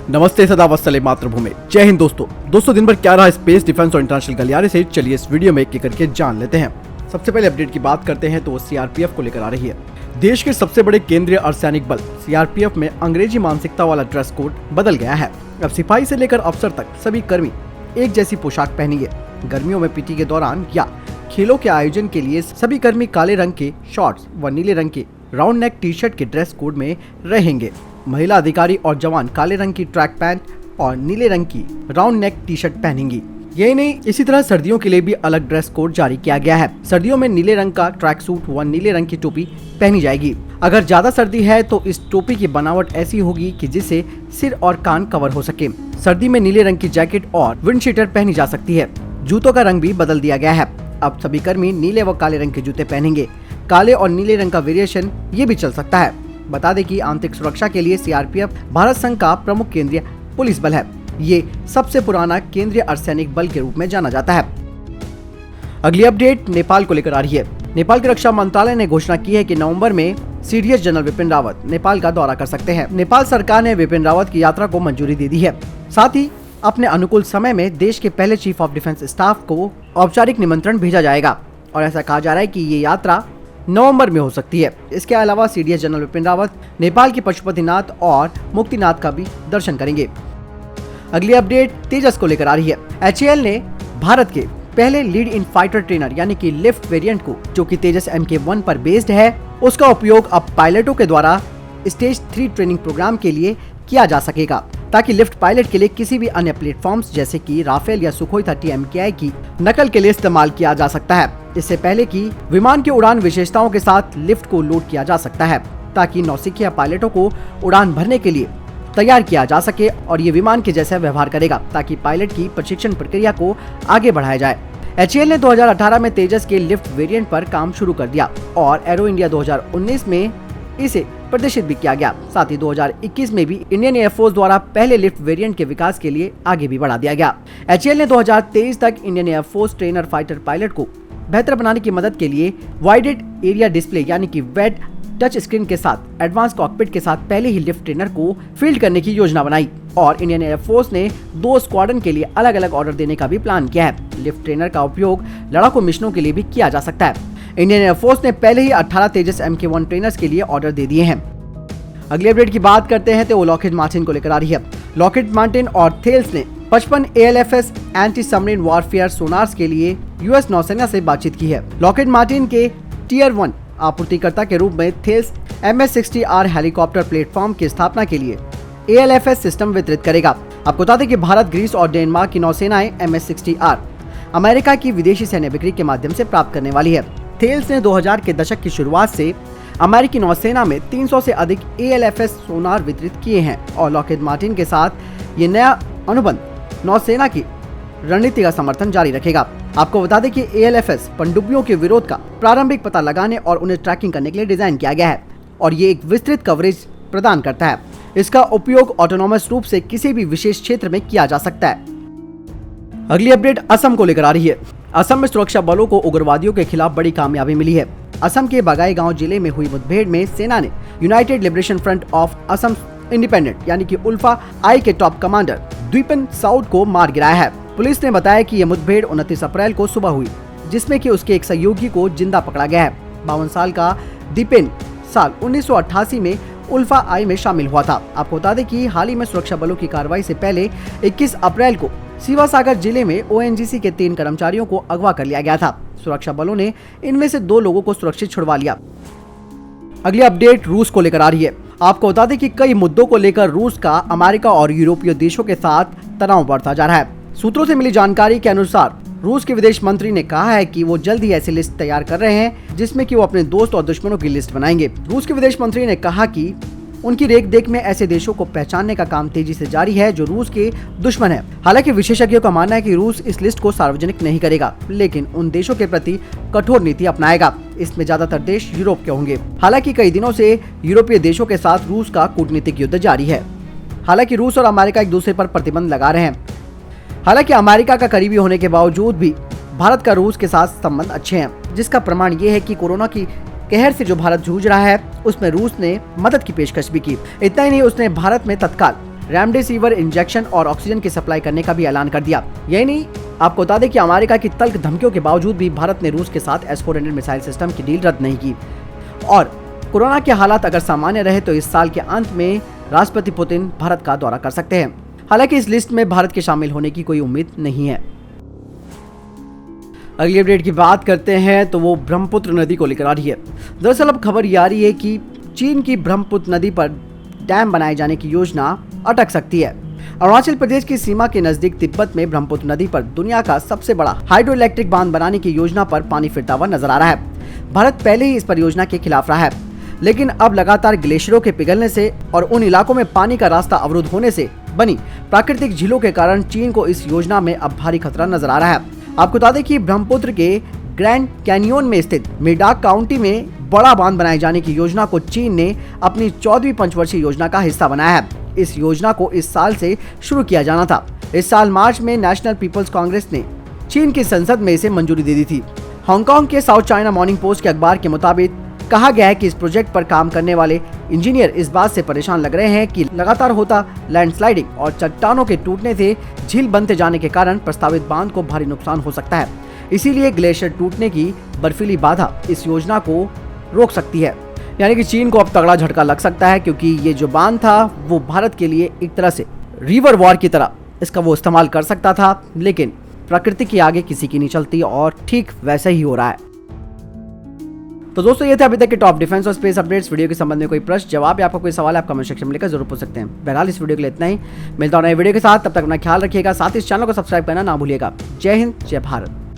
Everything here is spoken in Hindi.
नमस्ते, सदा वत्सले मातृभूमि। जय हिंद दोस्तों दिन भर क्या रहा स्पेस, डिफेंस और इंटरनेशनल गलियारे से, चलिए इस वीडियो में एक करके जान लेते हैं। सबसे पहले अपडेट की बात करते हैं तो वो सीआरपीएफ को लेकर आ रही है। देश के सबसे बड़े केंद्रीय अर्धसैनिक बल सीआरपीएफ में अंग्रेजी मानसिकता वाला ड्रेस कोड बदल गया है। अब सिपाही से लेकर अफसर तक सभी कर्मी एक जैसी पोशाक पहनेंगे। गर्मियों में पीटी के दौरान या खेलों के आयोजन के लिए सभी कर्मी काले रंग के शॉर्ट्स व नीले रंग के राउंड नेक टी शर्ट के ड्रेस कोड में रहेंगे। महिला अधिकारी और जवान काले रंग की ट्रैक पैंट और नीले रंग की राउंड नेक टी शर्ट पहनेंगी। यही नहीं, इसी तरह सर्दियों के लिए भी अलग ड्रेस कोड जारी किया गया है। सर्दियों में नीले रंग का ट्रैक सूट व नीले रंग की टोपी पहनी जाएगी। अगर ज्यादा सर्दी है तो इस टोपी की बनावट ऐसी होगी कि जिससे सिर और कान कवर हो सके। सर्दी में नीले रंग की जैकेट और विंडशीटर पहनी जा सकती है। जूतों का रंग भी बदल दिया गया है। अब सभी कर्मी नीले व काले रंग के जूते पहनेंगे। काले और नीले रंग का वेरिएशन ये भी चल सकता है। बता दें कि आंतरिक सुरक्षा के लिए सीआरपीएफ भारत संघ का प्रमुख केंद्रीय पुलिस बल है। ये सबसे पुराना केंद्रीय अर्धसैनिक बल के रूप में जाना जाता है। अगली अपडेट नेपाल को लेकर आ रही है। नेपाल के रक्षा मंत्रालय ने घोषणा की है कि नवंबर में सीडीएस जनरल विपिन रावत नेपाल का दौरा कर सकते हैं। नेपाल सरकार ने विपिन रावत की यात्रा को मंजूरी दे दी है। साथ ही अपने अनुकूल समय में देश के पहले चीफ ऑफ डिफेंस स्टाफ को औपचारिक निमंत्रण भेजा जाएगा और ऐसा कहा जा रहा है कि ये यात्रा नवंबर में हो सकती है। इसके अलावा सीडीएस जनरल विपिन रावत नेपाल के पशुपतिनाथ और मुक्तिनाथ का भी दर्शन करेंगे। अगली अपडेट तेजस को लेकर आ रही है। एचएएल ने भारत के पहले लीड इन फाइटर ट्रेनर यानी कि लिफ्ट वेरिएंट को, जो कि तेजस MK1 पर बेस्ड है, उसका उपयोग अब पायलटों के द्वारा स्टेज 3 ट्रेनिंग प्रोग्राम के लिए किया जा सकेगा, ताकि लिफ्ट पायलट के लिए किसी भी अन्य प्लेटफॉर्म्स जैसे कि राफेल या सुखोई 30 MKI की नकल के लिए इस्तेमाल किया जा सकता है। इससे पहले कि विमान की उड़ान विशेषताओं के साथ लिफ्ट को लोड किया जा सकता है, ताकि नौसिखिया पायलटों को उड़ान भरने के लिए तैयार किया जा सके और ये विमान के जैसा व्यवहार करेगा, ताकि पायलट की प्रशिक्षण प्रक्रिया को आगे बढ़ाया जाए। एचएएल ने 2018 में तेजस के लिफ्ट वेरिएंट पर काम शुरू कर दिया और एरो इंडिया 2019 में इसे प्रदर्शित भी किया गया। साथ ही 2021 में भी इंडियन एयरफोर्स द्वारा पहले लिफ्ट वेरिएंट के विकास के लिए आगे भी बढ़ा दिया गया। एचएएल ने 2023 तक Indian air force trainer fighter pilot को बेहतर बनाने की मदद के लिए वाइडेड एरिया डिस्प्ले यानी कि वेड टच स्क्रीन के साथ एडवांस कॉकपिट के साथ पहले ही लिफ्ट ट्रेनर को फील्ड करने की योजना बनाई और इंडियन एयरफोर्स ने 2 स्क्वाड्रन के लिए अलग अलग ऑर्डर देने का भी प्लान किया है। लिफ्ट ट्रेनर का उपयोग लड़ाकू मिशनों के लिए भी किया जा सकता है। इंडियन एयरफोर्स ने पहले ही 18 तेजस MK1 ट्रेनर्स के लिए ऑर्डर दे दिए हैं। अगली अपडेट की बात करते हैं तो वो लॉकहीड मार्टिन को लेकर आ रही है। लॉकहीड मार्टिन और थेल्स ने 55 ALFS एंटी सबमरीन वॉरफेयर सोनार्स के लिए यूएस नौसेना से बातचीत की है। लॉकहीड मार्टिन के टियर 1 आपूर्तिकर्ता के रूप में थेल्स MS-60R हेलीकॉप्टर प्लेटफॉर्म की स्थापना के लिए ALFS सिस्टम वितरित करेगा। आपको बता दें कि भारत, ग्रीस और डेनमार्क की नौसेनाएं MS-60R अमेरिका की विदेशी सैन्य बिक्री के माध्यम से प्राप्त करने वाली है। थेल्स ने 2000 के दशक की शुरुआत से अमेरिकी नौसेना में 300 से अधिक ALFS सोनार वितरित किए हैं और लॉकहीड मार्टिन के साथ ये नया अनुबंध नौसेना की रणनीति का समर्थन जारी रखेगा। आपको बता दें कि ALFS पनडुब्बियों के विरोध का प्रारंभिक पता लगाने और उन्हें ट्रैकिंग करने के लिए डिजाइन किया गया है और ये एक विस्तृत कवरेज प्रदान करता है। इसका उपयोग ऑटोनोमस रूप से किसी भी विशेष क्षेत्र में किया जा सकता है। अगली अपडेट असम को लेकर आ रही है। असम में सुरक्षा बलों को उग्रवादियों के खिलाफ बड़ी कामयाबी मिली है। असम के बगाईगांव जिले में हुई मुठभेड़ में सेना ने United liberation front of Assam independent यानी कि उल्फा आई के टॉप कमांडर द्वीपन साउद को मार गिराया है। पुलिस ने बताया कि यह मुठभेड़ 29 अप्रैल को सुबह हुई, जिसमें कि उसके एक सहयोगी को जिंदा पकड़ा गया है। 52 साल का दीपेन साल 1988 में उल्फा आई में शामिल हुआ था। आपको बता दें कि हाल ही में सुरक्षा बलों की कार्रवाई से पहले 21 अप्रैल को शिवासागर जिले में ONGC के 3 कर्मचारियों को अगवा कर लिया गया था। सुरक्षा बलों ने इनमें से 2 लोगों को सुरक्षित छुड़वा लिया। अगली अपडेट रूस को लेकर आ रही है। आपको बता दें कि कई मुद्दों को लेकर रूस का अमेरिका और यूरोपीय देशों के साथ तनाव बढ़ता जा रहा है। सूत्रों से मिली जानकारी के अनुसार रूस के विदेश मंत्री ने कहा है कि वो जल्द ही ऐसी लिस्ट तैयार कर रहे हैं जिसमें कि वो अपने दोस्त और दुश्मनों की लिस्ट बनाएंगे। रूस के विदेश मंत्री ने कहा कि उनकी रेख में ऐसे देशों को पहचानने का काम तेजी से जारी है जो रूस के दुश्मन है। हालांकि विशेषज्ञों का मानना है कि रूस इस लिस्ट को सार्वजनिक नहीं करेगा, लेकिन उन देशों के प्रति कठोर नीति अपनाएगा। इसमें ज्यादातर देश यूरोप के होंगे। हालांकि कई दिनों से यूरोपीय देशों के साथ रूस का कूटनीतिक युद्ध जारी है। हालांकि रूस और अमेरिका एक दूसरे पर प्रतिबंध लगा रहे हैं। हालांकि अमेरिका का करीबी होने के बावजूद भी भारत का रूस के साथ संबंध अच्छे हैं, जिसका प्रमाण ये है कि कोरोना की कहर से जो भारत जूझ रहा है उसमें रूस ने मदद की पेशकश भी की। इतना ही नहीं, उसने भारत में तत्काल रेमडेसिविर इंजेक्शन और ऑक्सीजन की सप्लाई करने का भी ऐलान कर दिया। यही नहीं, आपको बता दें कि अमेरिका की तल्ख धमकियों के बावजूद भी भारत ने रूस के साथ S-400 मिसाइल सिस्टम की डील रद्द नहीं की। और कोरोना के हालात अगर सामान्य रहे तो इस साल के अंत में राष्ट्रपति पुतिन भारत का दौरा कर सकते हैं। हालांकि इस लिस्ट में भारत के शामिल होने की कोई उम्मीद नहीं है। अगली अपडेट की बात करते हैं तो वो ब्रह्मपुत्र नदी को लेकर आ रही है। दरअसल अब खबर ये आ रही है कि चीन की ब्रह्मपुत्र नदी पर डैम बनाए जाने की योजना अटक सकती है। अरुणाचल प्रदेश की सीमा के नजदीक तिब्बत में ब्रह्मपुत्र नदी पर दुनिया का सबसे बड़ा हाइड्रो इलेक्ट्रिक बांध बनाने की योजना पर पानी फिरता हुआ नजर आ रहा है। भारत पहले ही इस परियोजना के खिलाफ रहा है, लेकिन अब लगातार ग्लेशियरों के पिघलने से और उन इलाकों में पानी का रास्ता अवरुद्ध होने से बनी प्राकृतिक झीलों के कारण चीन को इस योजना में अब भारी खतरा नजर आ रहा है। आपको बता दें कि ब्रह्मपुत्र के ग्रैंड कैनियोन में स्थित मेडाक काउंटी में बड़ा बांध बनाए जाने की योजना को चीन ने अपनी 14वीं पंचवर्षीय योजना का हिस्सा बनाया है। इस योजना को इस साल से शुरू किया जाना था। इस साल मार्च में नेशनल पीपल्स कांग्रेस ने चीन की संसद में इसे मंजूरी दे दी थी। हांगकांग के साउथ चाइना मॉर्निंग पोस्ट के अखबार के मुताबिक कहा गया है कि इस प्रोजेक्ट पर काम करने वाले इंजीनियर इस बात से परेशान लग रहे हैं कि लगातार होता लैंडस्लाइडिंग और चट्टानों के टूटने से झील बनते जाने के कारण प्रस्तावित बांध को भारी नुकसान हो सकता है। इसीलिए ग्लेशियर टूटने की बर्फीली बाधा इस योजना को रोक सकती है। यानी कि चीन को अब तगड़ा झटका लग सकता है, क्योंकि ये जो बांध था वो भारत के लिए एक तरह से रिवर वॉर की तरह इसका वो इस्तेमाल कर सकता था, लेकिन प्रकृति के आगे किसी की नहीं चलती और ठीक वैसा ही हो रहा है। तो दोस्तों, ये थे अभी तक के टॉप डिफेंस और स्पेस अपडेट्स। वीडियो के संबंध में कोई प्रश्न, जवाब या आपका कोई सवाल है, आप कमेंट सेक्शन में लिखकर जरूर पूछ सकते हैं। बहरहाल इस वीडियो के लिए इतना ही। मिलता हूं नए वीडियो के साथ, तब तक अपना ख्याल रखिएगा। साथ ही इस चैनल को सब्सक्राइब करना ना भूलिएगा। जय हिंद, जय भारत।